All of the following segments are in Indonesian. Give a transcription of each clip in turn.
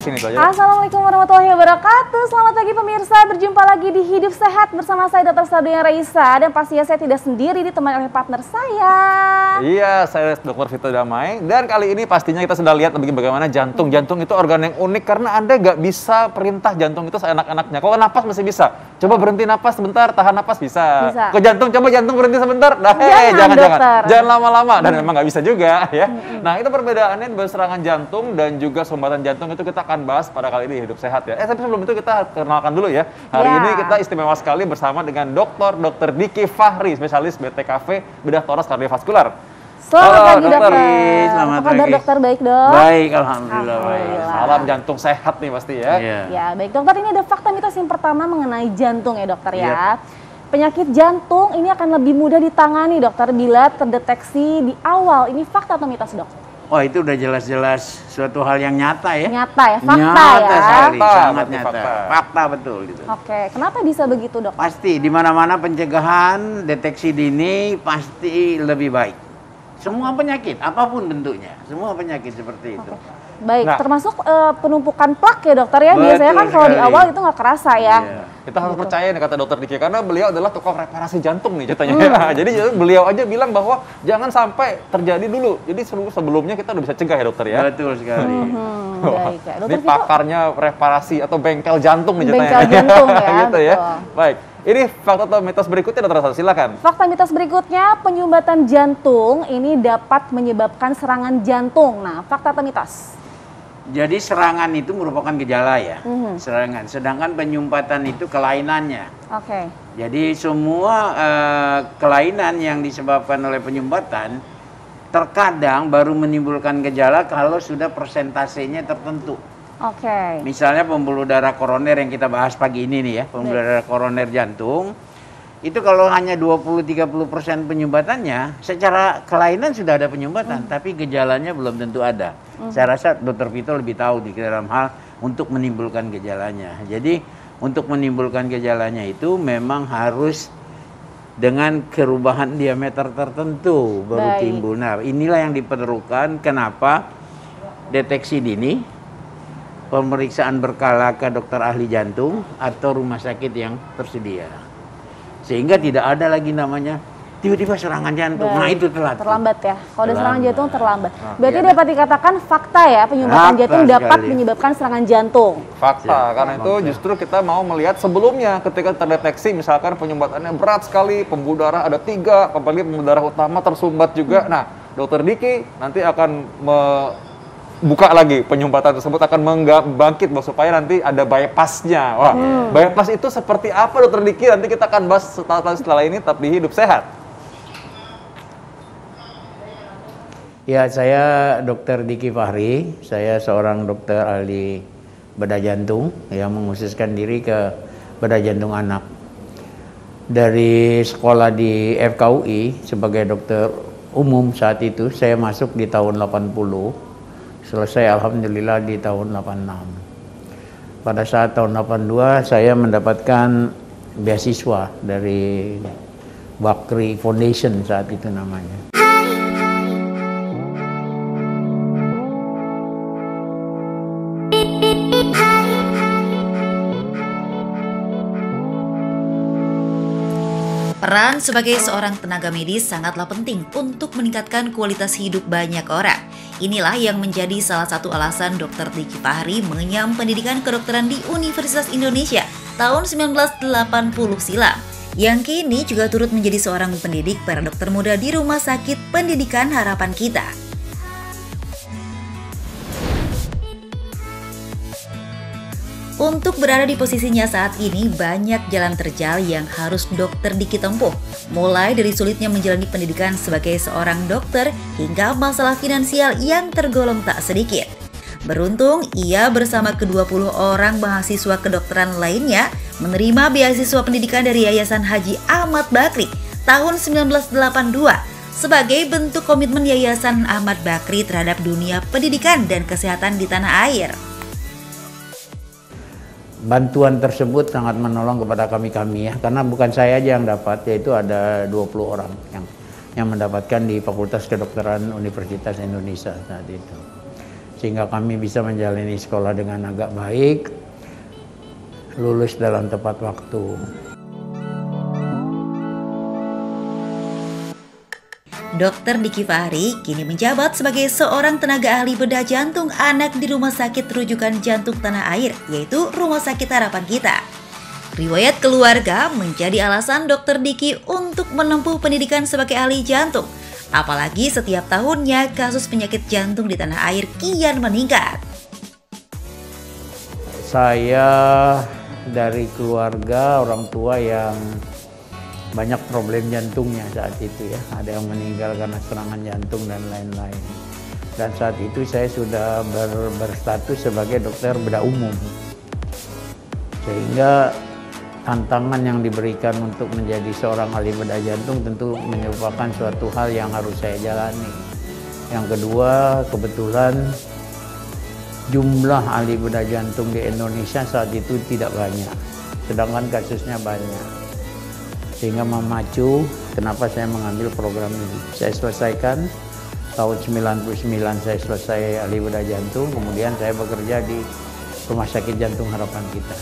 Sini aja. Assalamualaikum warahmatullahi wabarakatuh. Selamat pagi pemirsa, berjumpa lagi di Hidup Sehat bersama saya Dr. Sabriana Raisa. Dan pastinya saya tidak sendiri, ditemani oleh partner saya. Iya, saya Dr. Vito Damai. Dan kali ini pastinya kita sudah lihat bagaimana jantung. Jantung itu organ yang unik karena Anda nggak bisa perintah jantung itu seenak-enaknya. Kalau napas masih bisa. Coba berhenti napas sebentar, tahan napas bisa. Ke jantung, coba jantung berhenti sebentar. Nah, jangan lama-lama. Dan memang nggak bisa juga ya. Nah, itu perbedaannya serangan jantung dan juga sumbatan jantung itu kita akan bahas pada kali ini Hidup Sehat ya. Tapi sebelum itu kita kenalkan dulu ya. Hari ini kita istimewa sekali bersama dengan Dr. Diki Fahri, spesialis BTKV bedah toras kardiovaskular. Selamat pagi dokter. Selamat Apa kabar pagi. dokter, baik dok? Baik, alhamdulillah baik. Salam jantung sehat nih pasti ya. Ya baik dokter, ini ada fakta mitos yang pertama mengenai jantung ya dokter ya. Penyakit jantung ini akan lebih mudah ditangani dokter bila terdeteksi di awal. Ini fakta atau mitos dok? Wah, itu udah jelas-jelas suatu hal yang nyata ya. Nyata ya, fakta nyata ya. Sekali, sangat berarti nyata. Fakta betul gitu. Oke, kenapa bisa begitu dok? Pasti di mana-mana pencegahan, deteksi dini pasti lebih baik. Semua penyakit, apapun bentuknya, semua penyakit seperti itu. Baik, Nah, termasuk penumpukan plak ya dokter ya. Biasanya kan kalau di awal itu nggak kerasa ya. Kita harus percaya nih kata dokter Diki karena beliau adalah tukang reparasi jantung nih ceritanya. Jadi beliau aja bilang bahwa jangan sampai terjadi dulu. Jadi sebelumnya kita udah bisa cegah ya dokter ya. Betul sekali. Baik ya. Ini pakarnya reparasi atau bengkel jantung nih ceritanya. Bengkel jantung ya. Gitu ya. Betul. Baik. Ini fakta atau mitos berikutnya dokter Hasan, silakan. Fakta mitos berikutnya, penyumbatan jantung ini dapat menyebabkan serangan jantung. Nah, fakta atau mitos? Jadi serangan itu merupakan gejala ya, serangan. Sedangkan penyumbatan itu kelainannya. Oke. Jadi semua kelainan yang disebabkan oleh penyumbatan terkadang baru menimbulkan gejala kalau sudah persentasenya tertentu. Oke. Misalnya pembuluh darah koroner yang kita bahas pagi ini nih ya, pembuluh darah koroner jantung. Itu kalau hanya 20-30% penyumbatannya, secara kelainan sudah ada penyumbatan, tapi gejalanya belum tentu ada. Saya rasa Dr. Vito lebih tahu di dalam hal untuk menimbulkan gejalanya. Jadi untuk menimbulkan gejalanya itu memang harus dengan perubahan diameter tertentu baru timbul. Nah, inilah yang diperlukan kenapa deteksi dini, pemeriksaan berkala ke dokter ahli jantung atau rumah sakit yang tersedia. Sehingga tidak ada lagi namanya tiba-tiba serangan jantung. Nah, itu terlambat ya. Kalau ada serangan jantung terlambat. Berarti dapat dikatakan fakta ya, penyumbatan jantung dapat menyebabkan serangan jantung. Fakta, karena itu justru kita mau melihat sebelumnya ketika terdeteksi misalkan penyumbatannya berat sekali, pembuluh darah ada 3, apalagi pembuluh darah utama tersumbat juga. Nah, dokter Diki nanti akan buka lagi penyumbatan tersebut, akan bangkit supaya nanti ada bypassnya. Wah, bypass itu seperti apa dokter Diki? Nanti kita akan bahas setelah ini, tetap di Hidup Sehat. Ya, saya Dr. Diki Fahri. Saya seorang dokter ahli bedah jantung yang mengkhususkan diri ke bedah jantung anak. Dari sekolah di FKUI sebagai dokter umum saat itu, saya masuk di tahun 80. Selesai alhamdulillah di tahun 86. Pada saat tahun 82 saya mendapatkan beasiswa dari Bakri Foundation saat itu namanya. Peran sebagai seorang tenaga medis sangatlah penting untuk meningkatkan kualitas hidup banyak orang. Inilah yang menjadi salah satu alasan Dr. Diki Fahri mengenyam pendidikan kedokteran di Universitas Indonesia tahun 1980 silam. Yang kini juga turut menjadi seorang pendidik para dokter muda di Rumah Sakit Pendidikan Harapan Kita. Untuk berada di posisinya saat ini, banyak jalan terjal yang harus dokter Diki tempuh. Mulai dari sulitnya menjalani pendidikan sebagai seorang dokter, hingga masalah finansial yang tergolong tak sedikit. Beruntung, ia bersama ke-20 orang mahasiswa kedokteran lainnya menerima beasiswa pendidikan dari Yayasan Haji Ahmad Bakri tahun 1982 sebagai bentuk komitmen Yayasan Ahmad Bakri terhadap dunia pendidikan dan kesehatan di tanah air. Bantuan tersebut sangat menolong kepada kami ya, karena bukan saya aja yang dapat, yaitu ada 20 orang yang mendapatkan di Fakultas Kedokteran Universitas Indonesia saat itu. sehingga kami bisa menjalani sekolah dengan agak baik, lulus dalam tepat waktu. Dr. Diki Fahri kini menjabat sebagai seorang tenaga ahli bedah jantung anak di Rumah Sakit Rujukan Jantung Tanah Air, yaitu Rumah Sakit Harapan Kita. Riwayat keluarga menjadi alasan Dr. Diki untuk menempuh pendidikan sebagai ahli jantung. Apalagi setiap tahunnya kasus penyakit jantung di tanah air kian meningkat. Saya dari keluarga orang tua yang banyak problem jantungnya saat itu ya. Ada yang meninggal karena serangan jantung dan lain-lain. Dan saat itu saya sudah berstatus sebagai dokter bedah umum. Sehingga tantangan yang diberikan untuk menjadi seorang ahli bedah jantung tentu merupakan suatu hal yang harus saya jalani. Yang kedua, kebetulan jumlah ahli bedah jantung di Indonesia saat itu tidak banyak, sedangkan kasusnya banyak. Sehingga memacu kenapa saya mengambil program ini. Saya selesaikan, tahun 99 saya selesai ahli bedah jantung, kemudian saya bekerja di Rumah Sakit Jantung Harapan Kita.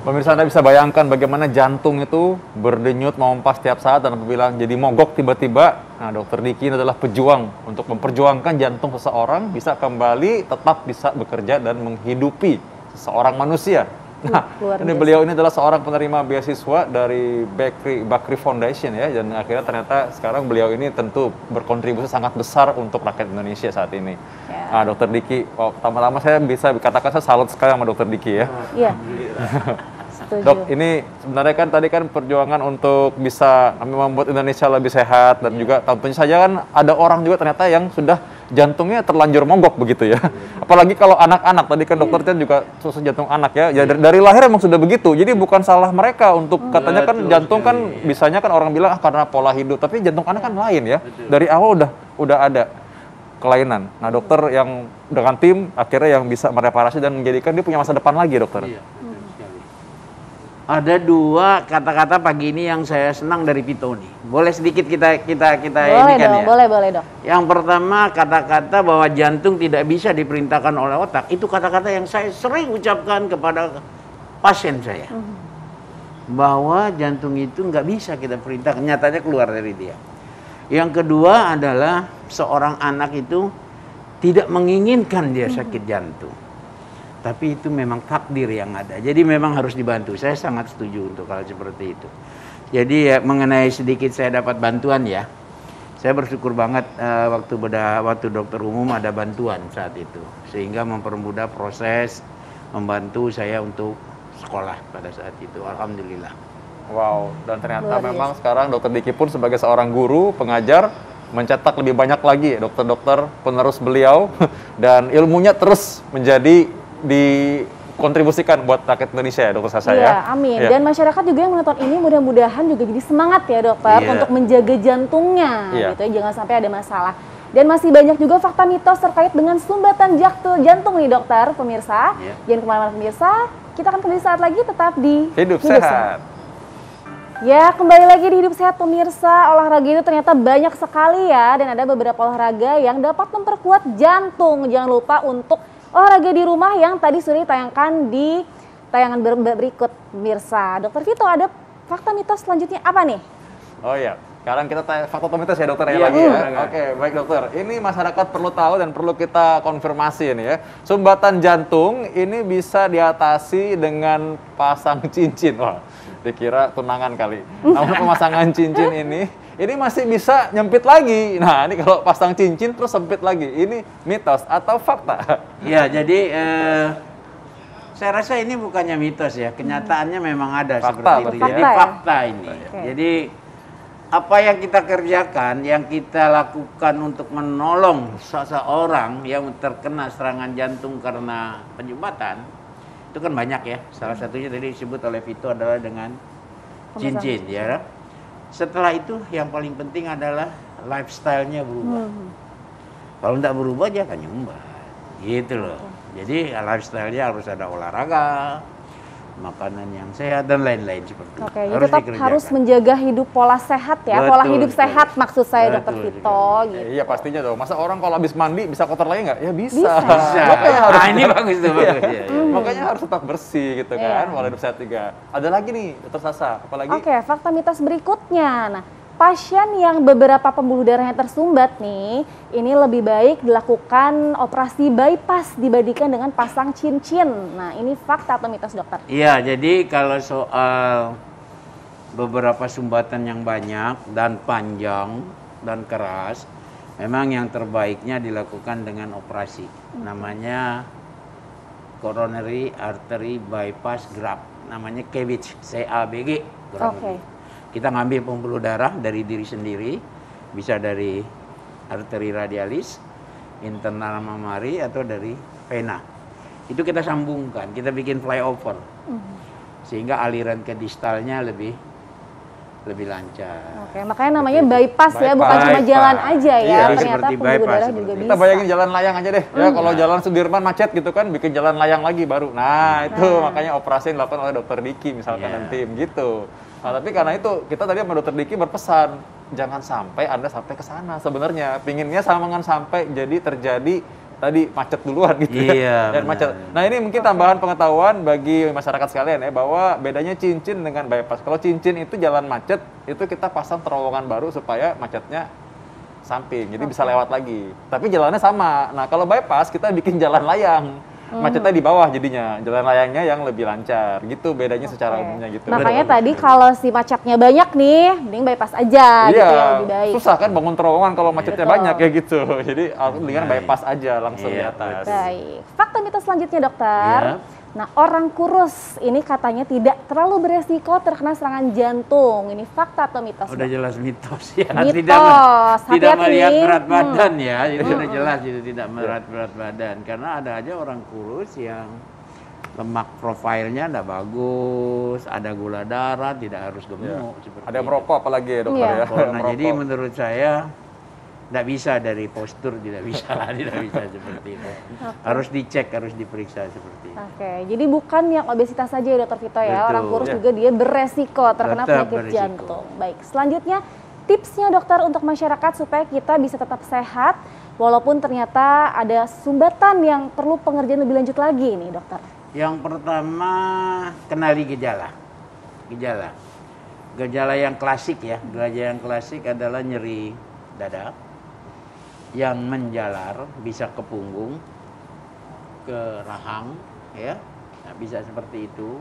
Pemirsa, Anda bisa bayangkan bagaimana jantung itu berdenyut memompa setiap saat dan apabila jadi mogok tiba-tiba. Nah, Dr. Diki ini adalah pejuang untuk memperjuangkan jantung seseorang bisa kembali tetap bisa bekerja dan menghidupi seseorang manusia. Nah, ini beliau ini adalah seorang penerima beasiswa dari Bakri Foundation ya, dan akhirnya ternyata sekarang beliau ini tentu berkontribusi sangat besar untuk rakyat Indonesia saat ini. Ya. Nah, Dr. Diki, pertama-tama saya bisa katakan saya salut sekali sama Dr. Diki ya. Iya. Dok, ini sebenarnya kan tadi kan perjuangan untuk bisa membuat Indonesia lebih sehat dan juga tentunya saja kan ada orang juga ternyata yang sudah jantungnya terlanjur mogok begitu ya. Apalagi kalau anak-anak, tadi kan dokter Tian juga khusus jantung anak ya. Dari lahir emang sudah begitu. Jadi bukan salah mereka untuk katanya kan jantung kan bisanya kan orang bilang karena pola hidup, tapi jantung anak kan lain ya. Dari awal udah ada kelainan. Nah, dokter yang dengan tim akhirnya yang bisa mereparasi dan menjadikan dia punya masa depan lagi, dokter. Iya. Ada dua kata-kata pagi ini yang saya senang dari Vito nih. Boleh sedikit kita boleh ini kan dong, ya? Boleh dong. Yang pertama kata-kata bahwa jantung tidak bisa diperintahkan oleh otak. Itu kata-kata yang saya sering ucapkan kepada pasien saya. Bahwa jantung itu nggak bisa kita perintahkan, nyatanya keluar dari dia. Yang kedua adalah seorang anak itu tidak menginginkan dia sakit jantung. Tapi itu memang takdir yang ada. Jadi memang harus dibantu. Saya sangat setuju untuk hal seperti itu. Jadi ya, mengenai sedikit saya dapat bantuan ya. Saya bersyukur banget waktu dokter umum ada bantuan saat itu. Sehingga mempermudah proses, membantu saya untuk sekolah pada saat itu. Alhamdulillah. Wow, dan ternyata memang sekarang Dr. Diki pun sebagai seorang guru, pengajar, mencetak lebih banyak lagi dokter-dokter penerus beliau. Dan ilmunya terus menjadi dikontribusikan buat rakyat Indonesia ya, dokter Sasa ya. Iya, amin. Ya. Dan masyarakat juga yang menonton ini mudah-mudahan juga jadi semangat ya dokter untuk menjaga jantungnya gitu ya, jangan sampai ada masalah. Dan masih banyak juga fakta mitos terkait dengan sumbatan jantung nih dokter, pemirsa. Jangan kemana-mana pemirsa, kita akan kembali saat lagi tetap di Hidup Sehat. Ya, kembali lagi di Hidup Sehat pemirsa. Olahraga itu ternyata banyak sekali ya, dan ada beberapa olahraga yang dapat memperkuat jantung. Jangan lupa untuk olahraga di rumah yang tadi sudah ditayangkan di tayangan berikut pemirsa. Dokter Vito, ada fakta mitos selanjutnya apa nih? Oh iya, sekarang kita tanya fakta mitos ya dokter ya lagi ya. Oke, baik dokter. Ini masyarakat perlu tahu dan perlu kita konfirmasi ini ya. Sumbatan jantung ini bisa diatasi dengan pasang cincin. Wah, dikira tunangan kali. Namun pemasangan cincin ini masih bisa nyempit lagi. Nah, ini kalau pasang cincin terus sempit lagi. Ini mitos atau fakta? Ya, jadi saya rasa ini bukannya mitos ya. Kenyataannya memang ada fakta, seperti itu. Jadi fakta ini. Jadi apa yang kita kerjakan, yang kita lakukan untuk menolong seseorang yang terkena serangan jantung karena penyumbatan, itu kan banyak ya. Salah satunya tadi disebut oleh Vito adalah dengan cincin ya. Setelah itu yang paling penting adalah lifestyle-nya berubah. Kalau tidak berubah dia akan nyumbat. Gitu loh. Jadi lifestyle-nya harus ada olahraga, makanan yang sehat dan lain-lain seperti itu. Oke, jadi tetap dikerjakan. harus menjaga hidup pola sehat ya, pola hidup sehat maksud saya Dokter Betul Vito gitu. Iya pastinya dong. Masa orang kalau habis mandi bisa kotor lagi nggak? Ya bisa. Bisa. Makanya harus Nah, ini bagus tuh, bagus. Iya, iya. Makanya harus tetap bersih gitu kan, Iya. pola hidup sehat juga. Ada lagi nih, Dokter Sasa, apalagi? Oke, fakta mitos berikutnya. Nah, pasien yang beberapa pembuluh darahnya tersumbat nih, ini lebih baik dilakukan operasi bypass dibandingkan dengan pasang cincin. Nah, ini fakta atau mitos dokter? Iya, jadi kalau soal beberapa sumbatan yang banyak dan panjang dan keras, memang yang terbaiknya dilakukan dengan operasi. Namanya coronary artery bypass graft. Namanya CABG, CABG. kurang Oke. lebih. Kita ngambil pembuluh darah dari diri sendiri, bisa dari arteri radialis, internal mamari, atau dari vena. Itu kita sambungkan, kita bikin flyover. Sehingga aliran ke distalnya lebih lancar. Oke, makanya namanya bypass ya, bukan cuma Bypass. jalan aja ya. Iya, Ternyata seperti pembuluh bypass darah seperti juga itu. bisa. Kita bayangin jalan layang aja deh. Ya kalau jalan Sudirman macet gitu kan, bikin jalan layang lagi baru. Nah, itu makanya operasi yang dilakukan oleh Dokter Diki misalkan Iya. dan tim gitu. Nah, tapi karena itu kita tadi sama Dokter Diki berpesan, jangan sampai Anda sampai ke sana sebenarnya. Pinginnya jangan sampai jadi terjadi tadi macet duluan gitu Iya, ya. Dan macet. benar. Nah, ini mungkin tambahan pengetahuan bagi masyarakat sekalian ya, bahwa bedanya cincin dengan bypass. Kalau cincin itu jalan macet, itu kita pasang terowongan baru supaya macetnya samping, jadi bisa lewat lagi. Tapi jalannya sama. Nah, kalau bypass kita bikin jalan layang. Macetnya di bawah jadinya, jalan layangnya yang lebih lancar. Gitu bedanya secara Oke. umumnya gitu. Makanya tadi kalau si macetnya banyak nih, mending bypass aja gitu yang lebih baik. susah kan bangun terowongan kalau macetnya Betul. banyak ya gitu. Jadi dengan Baik. bypass aja langsung di Iya, atas. Baik. Fakta mitos selanjutnya dokter. Iya. Nah, orang kurus ini katanya tidak terlalu beresiko terkena serangan jantung. Ini fakta atau mitos? Udah Dok? jelas mitos ya. Mitos. Tidak Hati-hati melihat nih. berat badan ya. Itu udah jelas itu tidak berat badan. Karena ada aja orang kurus yang lemak profilnya tidak bagus, ada gula darah, tidak harus gemuk. seperti Ada yang itu. merokok apalagi ya dokter Iya. ya. Nah, jadi menurut saya tidak bisa dari postur, tidak bisa seperti itu. Harus dicek, harus diperiksa seperti itu. Oke, jadi bukan yang obesitas saja ya dokter Vito ya. Betul. Orang kurus Ya. juga dia beresiko terkena Tetap penyakit beresiko. jantung. Baik, selanjutnya tipsnya dokter untuk masyarakat supaya kita bisa tetap sehat walaupun ternyata ada sumbatan yang perlu pengerjaan lebih lanjut lagi nih dokter. Yang pertama, kenali gejala. Gejala yang klasik ya. Gejala yang klasik adalah nyeri dada yang menjalar, bisa ke punggung, ke rahang, ya. Nah, bisa seperti itu.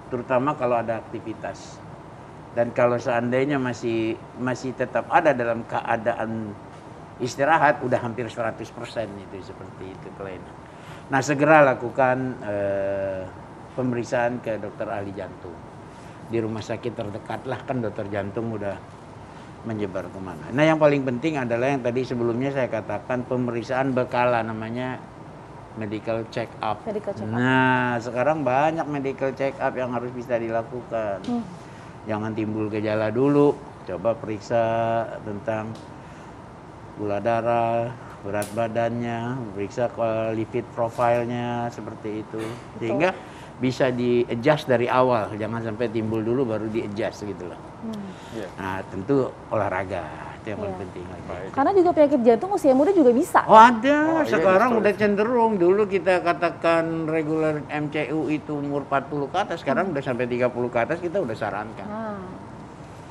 Terutama kalau ada aktivitas. Dan kalau seandainya masih tetap ada dalam keadaan istirahat, udah hampir 100% itu seperti itu kelainan. Nah, segera lakukan pemeriksaan ke dokter ahli jantung. Di rumah sakit terdekat lah, kan dokter jantung udah menyebar kemana. Nah, yang paling penting adalah yang tadi sebelumnya saya katakan, pemeriksaan berkala, namanya medical check up. Medical check up. Nah, sekarang banyak medical check up yang harus bisa dilakukan. Jangan timbul gejala dulu, coba periksa tentang gula darah, berat badannya, periksa lipid profilnya seperti itu, sehingga bisa di-adjust dari awal, jangan sampai timbul dulu baru di-adjust gitu loh. Iya. Nah, tentu olahraga itu yang paling Iya. penting. Karena juga penyakit jantung usia muda juga bisa. Oh, ada, Oh, iya, sekarang justru. udah cenderung. Dulu kita katakan regular MCU itu umur 40 ke atas, sekarang udah sampai 30 ke atas kita udah sarankan. Nah,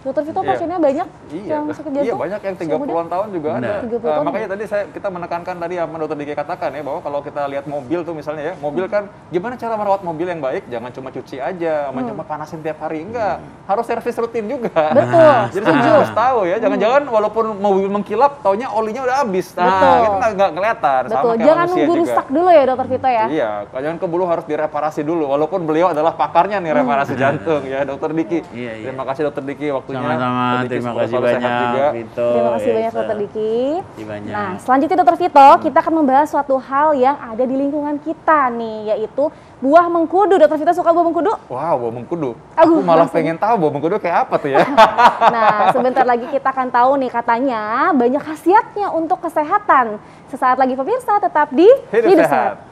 dokter Vito Iya. pasiennya banyak Iya, yang sakit jantung. iya banyak yang usia muda. 30-an tahun juga ada. Benar. 30 tahun Makanya tadi kita menekankan tadi apa dokter Diki katakan ya, bahwa kalau kita lihat mobil tuh misalnya ya, mobil kan gimana cara merawat mobil yang baik? Jangan cuma cuci aja, cuma panasin tiap hari, enggak. Harus servis rutin juga. Betul, Jadi kita harus tahu ya, jangan-jangan walaupun mobil mengkilap, taunya olinya udah habis. Nah, Betul. itu nggak kelihatan. Sama Betul, kayak jangan manusia nunggu juga. rusak dulu ya dokter Vito ya. Iya, jangan keburu harus direparasi dulu. Walaupun beliau adalah pakarnya nih reparasi jantung ya, dokter Diki. Iya, iya. Terima kasih dokter Diki waktunya waktunya. Sama-sama, Dr. Diki, terima semoga kasih selalu sehat banyak juga. Vito. Terima kasih banyak Esa. Dr. Diki. Terima kasih banyak. Nah, selanjutnya Dr. Vito, kita akan membahas suatu hal yang ada di lingkungan kita nih, yaitu buah mengkudu. Dr. Vito suka buah mengkudu? Wow, bau mengkudu. Aduh, Aku malah langsung. pengen tahu bau mengkudu kayak apa tuh ya. Nah, sebentar lagi kita akan tahu nih, katanya banyak khasiatnya untuk kesehatan. Sesaat lagi pemirsa tetap di Hidup Sehat.